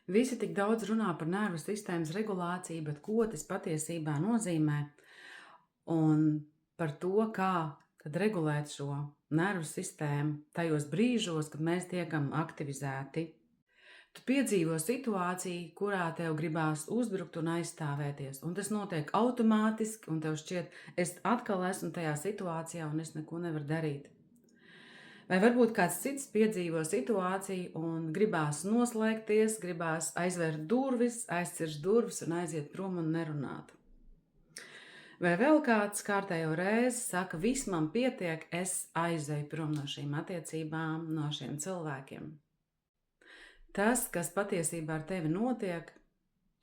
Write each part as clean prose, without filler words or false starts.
Visi tik daudz runā par nervu sistēmas regulāciju, bet ko tas patiesībā nozīmē? Un par to, kā tad regulēt šo nervu sistēmu tajos brīžos, kad mēs tiekam aktivizēti. Tu piedzīvo situāciju, kurā tev gribās uzbrukt un aizstāvēties, un tas notiek automātiski, un tev šķiet, es atkal esmu tajā situācijā, un es neko nevaru darīt. Vai varbūt kāds cits piedzīvo situāciju un gribās noslēgties, gribās aizvērt durvis, aizcirst durvis un aiziet prom un nerunāt. Vai vēl kāds kārtējo reizi saka, viss man pietiek, es aizeju prom no šīm attiecībām, no šiem cilvēkiem. Tas, kas patiesībā ar tevi notiek,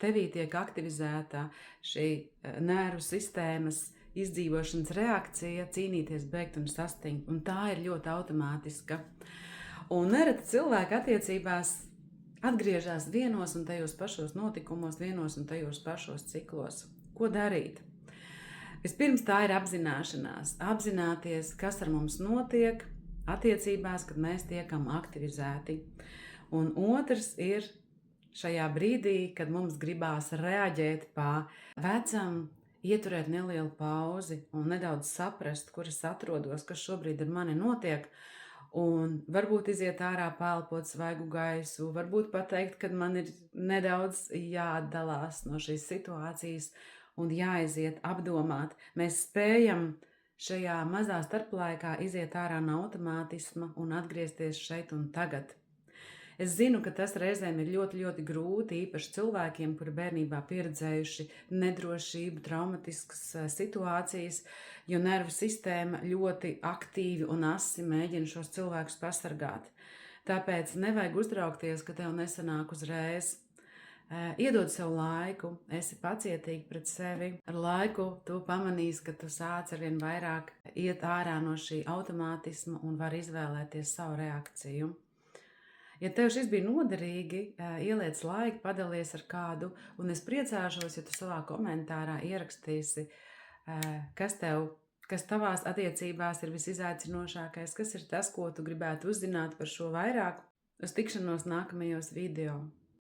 tevī tiek aktivizēta šī nervu sistēmas izdzīvošanas reakcija, cīnīties, bēgt un sastingt, un tā ir ļoti automātiska. Un nereti cilvēki attiecībās atgriežas vienos un tajos pašos notikumos, vienos un tajos pašos ciklos. Ko darīt? Vispirms tā ir apzināšanās, apzināties, kas ar mums notiek attiecībās, kad mēs tiekam aktivizēti. Un otrs ir šajā brīdī, kad mums gribās reaģēt pa vecam, ieturēt nelielu pauzi un nedaudz saprast, kur es atrodos, kas šobrīd ar mani notiek, un varbūt iziet ārā, pelpot svaigu gaisu, varbūt pateikt, ka man ir nedaudz jāatdalās no šīs situācijas un jāaiziet apdomāt. Mēs spējam šajā mazā starplaikā iziet ārā no automātisma un atgriezties šeit un tagad. Es zinu, ka tas reizēm ir ļoti, ļoti grūti, īpaši cilvēkiem, kuri bērnībā pieredzējuši nedrošību, traumatiskas situācijas, jo nervu sistēma ļoti aktīvi un asi mēģina šos cilvēkus pasargāt. Tāpēc nevajag uztraukties, ka tev nesanāk uzreiz. Iedod sev laiku, esi pacietīgi pret sevi. Ar laiku tu pamanīsi, ka tu sāc arvien vairāk iet ārā no šī automātisma un var izvēlēties savu reakciju. Ja tev šis bija noderīgi, ieliec laiku, padalies ar kādu, un es priecāšos, ja tu savā komentārā ierakstīsi, kas tavās attiecībās ir visizaicinošākais, kas ir tas, ko tu gribētu uzzināt par šo vairāk. Uz tikšanos nākamajos video.